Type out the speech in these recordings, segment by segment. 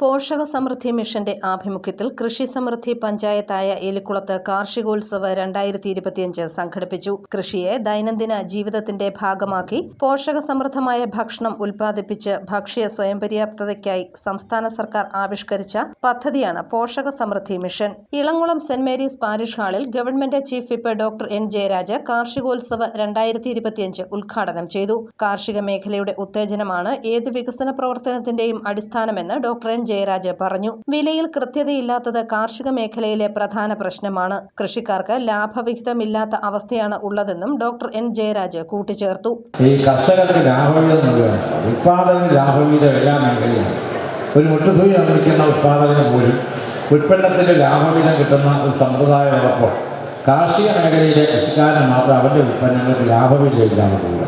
പോഷക സമൃദ്ധി മിഷന്റെ ആഭിമുഖ്യത്തിൽ കൃഷി സമൃദ്ധി പഞ്ചായത്തായ എലിക്കുളത്ത് കാർഷികോത്സവ് 2025 സംഘടിപ്പിച്ചു. കൃഷിയെ ദൈനംദിന ജീവിതത്തിന്റെ ഭാഗമാക്കി പോഷക സമൃദ്ധമായ ഭക്ഷണം ഉൽപ്പാദിപ്പിച്ച് ഭക്ഷ്യ സ്വയംപര്യാപ്തതയ്ക്കായി സംസ്ഥാന സർക്കാർ ആവിഷ്കരിച്ച പദ്ധതിയാണ് Poshaka Samruddhi mission. Elamkulam saint Mary's parish ഹാളിൽ government chief whip doctor N Jayaraj Karshikotsav 2025 ഉദ്ഘാടനം ചെയ്തു. കാർഷിക മേഖലയുടെ ഉത്തേജനമാണ് ഏത് വികസന പ്രവർത്തനത്തിന്റെയും അടിസ്ഥാനമെന്ന് ഡോക്ടർ എൻ ജയരാജ് പറഞ്ഞു. വിലയിൽ കൃത്യതയില്ലാത്തത് കാർഷിക മേഖലയിലെ പ്രധാന പ്രശ്നമാണ്. കൃഷിക്കാർക്ക് ലാഭവിഹിതമില്ലാത്ത അവസ്ഥയാണ് ഉള്ളതെന്നും ഡോക്ടർ എൻ ജയരാജ് കൂട്ടിച്ചേർത്തു. ഈ കർഷകർക്ക് ലാഭവിഹിതം എല്ലാ മേഖലയിലും ഒരു മുട്ടുതൂയി നിർമ്മിക്കുന്ന ഉത്പാദകന് പോലും ഉൽപ്പന്നത്തിന്റെ ലാഭവിഹിതം കിട്ടുന്ന ഒരു സമ്പ്രദായമുള്ളപ്പോൾ കാർഷിക മേഖലയിലെ കൃഷിക്കാരൻ മാത്രം അവരുടെ ഉൽപ്പന്നങ്ങൾക്ക് ലാഭവിഹിതം ഇല്ലാതെ പോവുക.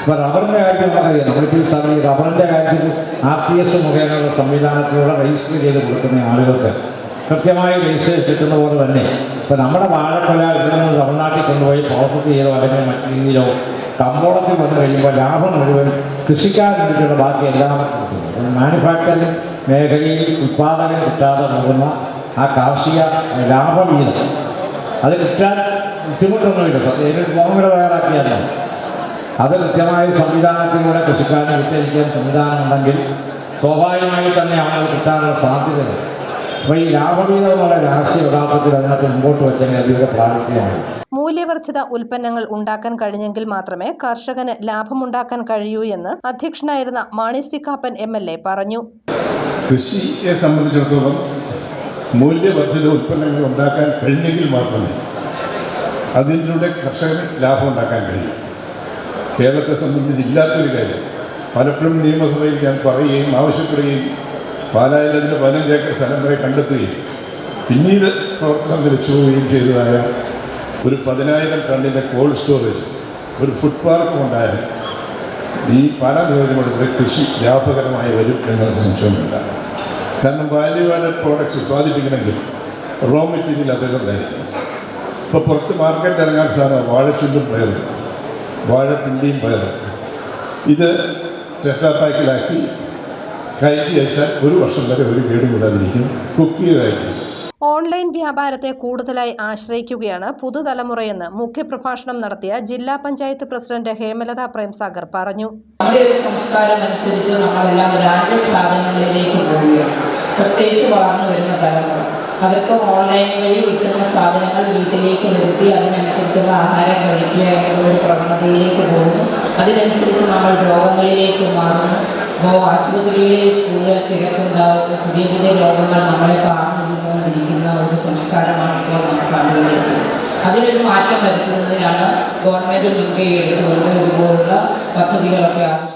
ഇപ്പോൾ റബ്ബറിൻ്റെ കാര്യത്തിൽ നമുക്കറിയാം, നമ്മളിപ്പോൾ ഈ റബ്ബറിൻ്റെ കാര്യത്തിൽ RTS മുഖേനയുള്ള സംവിധാനത്തിലൂടെ രജിസ്റ്റർ ചെയ്ത് കൊടുക്കുന്ന ആളുകൾക്ക് കൃത്യമായി രജിസ്റ്റർ കിട്ടുന്ന പോലെ തന്നെ ഇപ്പോൾ നമ്മുടെ വാഴക്കൊല ഇവിടെ നിന്ന് തമിഴ്നാട്ടിൽ കൊണ്ടുപോയി പ്രോസസ്സ് ചെയ്തോ അല്ലെങ്കിൽ മറ്റു രീതിയിലോ കമ്പോളത്തിൽ വന്നു കഴിയുമ്പോൾ ലാഭം മുഴുവൻ കൃഷിക്കാരനുള്ള ബാക്കി എല്ലാവർക്കും കിട്ടുന്നു. മാനുഫാക്ചറിംഗ് മേഖലയിൽ ഉൽപ്പാദനം കിട്ടാതെ പോകുന്ന ആ കാർഷിക ലാഭവിഹിതം അത് കിട്ടാൻ ബുദ്ധിമുട്ടൊന്നുമില്ല. ഇതിന് ഫോമുല തയ്യാറാക്കിയല്ല, അത് കൃത്യമായ സംവിധാനത്തിലൂടെ കൃഷിക്കാരനെ വിറ്റഴിക്കാൻ സംവിധാനമുണ്ടെങ്കിൽ സ്വാഭാവികമായി തന്നെ ആളുകൾ കിട്ടാനുള്ള സാധ്യതകൾ. അപ്പോൾ ഈ ലാഭവിഹിതമുള്ള രാഷ്ട്രീയ യഥാർത്ഥത്തിൽ അതിനകത്ത് മുമ്പോട്ട് വെച്ചെങ്കിൽ അതിലൂടെ പ്രാവർത്തികമാണ്. മൂല്യവർദ്ധിത ഉൽപ്പന്നങ്ങൾ ഉണ്ടാക്കാൻ കഴിഞ്ഞെങ്കിൽ മാത്രമേ കർഷകന് ലാഭമുണ്ടാക്കാൻ കഴിയൂ എന്ന് അധ്യക്ഷനായിരുന്ന മാണി സി കാപ്പൻ MLA പറഞ്ഞു. കൃഷിയെ സംബന്ധിച്ചിടത്തോളം മൂല്യവർദ്ധിത ഉൽപ്പന്നങ്ങൾ ഉണ്ടാക്കാൻ കഴിഞ്ഞെങ്കിൽ മാത്രമേ അതിലൂടെ കർഷകന് ലാഭം ഉണ്ടാക്കാൻ കഴിയൂ. കേരളത്തെ സംബന്ധിച്ച് ഇല്ലാത്തൊരു കാര്യം പലപ്പോഴും നിയമസഭയിൽ ഞാൻ പറയുകയും ആവശ്യപ്പെടുകയും പാലായിൽ അതിന് 15 ഏക്കർ സ്ഥലം വരെ കണ്ടെത്തുകയും പിന്നീട് പ്രവർത്തനം തിരിച്ചു പോവുകയും ചെയ്തതായ ഒരു 10,000 ടണ്ണിൻ്റെ കോൾഡ് സ്റ്റോറേജ്, ഒരു ഫുഡ് പാർക്കും ഉണ്ടായാൽ ഈ പാലാ നിയോജകമണ്ഡലത്തിലെ കൃഷി ലാഭകരമായി വരും എന്നത് സംശയമില്ല. കാരണം വാല്യൂ ആഡഡ് പ്രോഡക്ട്സ് ഉത്പാദിപ്പിക്കണമെങ്കിൽ റോ മെറ്റീരിയൽ അവൈലബിൾ ആയിരിക്കും. ഇപ്പോൾ പുറത്ത് മാർക്കറ്റ് ഇറങ്ങാൻ സാധനം വാഴച്ചുണ്ടും പയറും വാഴപ്പിണ്ടിയും പയറും ഇത് ടെട്രാപാക്കിലാക്കി കയറ്റി അയച്ചാൽ 1 വർഷം വരെ ഒരു കേടുകൂടാതിരിക്കും. കുക്ക് ചെയ്തായിരിക്കും. ഓൺലൈൻ വ്യാപാരത്തെ കൂടുതലായി ആശ്രയിക്കുകയാണ് പുതുതലമുറയെന്ന് മുഖ്യപ്രഭാഷണം നടത്തിയ ജില്ലാ പഞ്ചായത്ത് പ്രസിഡന്റ് ഹേമലത പ്രേംസാഗർ പറഞ്ഞു. നമ്മുടെ ഒരു സംസ്കാരം അനുസരിച്ച് നമ്മളെല്ലാം ബ്രാൻഡഡ് സാധനങ്ങളിലേക്ക് പോവുകയാണ്. പ്രത്യേകിച്ച് വളർന്നു വരുന്ന തലമുറ അവർക്ക് ഓൺലൈൻ വഴി കിട്ടുന്ന സാധനങ്ങൾ വീട്ടിലേക്ക് വരുത്തി അതിനനുസരിച്ചുള്ള ആഹാരം കഴിക്കുക എന്നുള്ള ഒരു പ്രവണതയിലേക്ക് പോകുന്നു. അതിനനുസരിച്ച് നമ്മൾ രോഗങ്ങളിലേക്ക് മാറുന്നു. അപ്പോൾ ആശുപത്രികളിൽ കൂടുതൽ തിരക്കുണ്ടാകുന്നു. പുതിയ പുതിയ രോഗങ്ങൾ നമ്മളെ കാർന്നിരിക്കുന്ന ഒരു സംസ്കാരമാണ് ഇപ്പോൾ നമ്മൾ കണ്ടുകൊണ്ടിരിക്കുന്നത്. അതിനൊരു മാറ്റം വരുത്തുന്നതിനാണ് ഗവൺമെൻറ് മുൻകൈ എടുത്തുകൊണ്ട് ഇതുപോലുള്ള പദ്ധതികളൊക്കെ ആവശ്യം.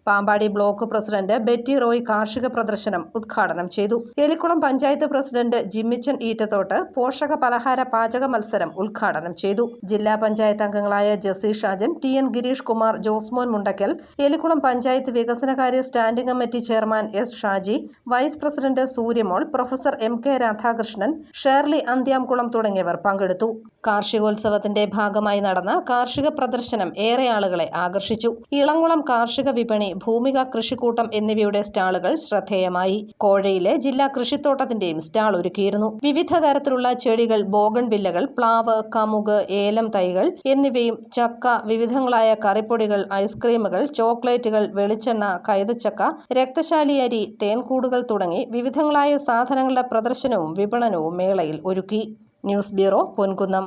Pampady block president Betty Roy കാർഷിക പ്രദർശനം ഉദ്ഘാടനം ചെയ്തു. എലിക്കുളം പഞ്ചായത്ത് പ്രസിഡന്റ് ജിമ്മിച്ചൻ ഈറ്റത്തോട്ട് പോഷക പലഹാര പാചക മത്സരം ഉദ്ഘാടനം ചെയ്തു. ജില്ലാ പഞ്ചായത്ത് അംഗങ്ങളായ ജസി ഷാജൻ, TN ഗിരീഷ് കുമാർ, ജോസ്മോൻ മുണ്ടക്കൽ, എലിക്കുളം പഞ്ചായത്ത് വികസനകാര്യ standing committee chairman S Shaji, vice president Suryamol, professor MK Radhakrishnan, Shirley Anthyamkulam തുടങ്ങിയവർ പങ്കെടുത്തു. കാർഷികോത്സവത്തിന്റെ ഭാഗമായി നടന്ന കാർഷിക പ്രദർശനം ഏറെ ആളുകളെ ആകർഷിച്ചു. ഇളംകുളം കാർഷിക വിപണി, ഭൂമിക കൃഷിക്കൂട്ടം എന്നിവയുടെ സ്റ്റാളുകൾ ശ്രദ്ധേയമായി. കോഴയിലെ ജില്ലാ കൃഷിത്തോട്ടത്തിന്റെയും സ്റ്റാൾ ഒരുക്കിയിരുന്നു. വിവിധ തരത്തിലുള്ള ചെടികൾ, ബോഗൺവില്ലകൾ, പ്ലാവ്, കമുക്, ഏലം തൈകൾ എന്നിവയും ചക്ക, വിവിധങ്ങളായ കറിപ്പൊടികൾ, ഐസ്ക്രീമുകൾ, ചോക്ലേറ്റുകൾ, വെളിച്ചെണ്ണ, കൈതച്ചക്ക, രക്തശാലി അരി, തേൻകൂടുകൾ തുടങ്ങി വിവിധങ്ങളായ സാധനങ്ങളുടെ പ്രദർശനവും വിപണനവും മേളയിൽ ഒരുക്കി. News bureau, Ponkunnam.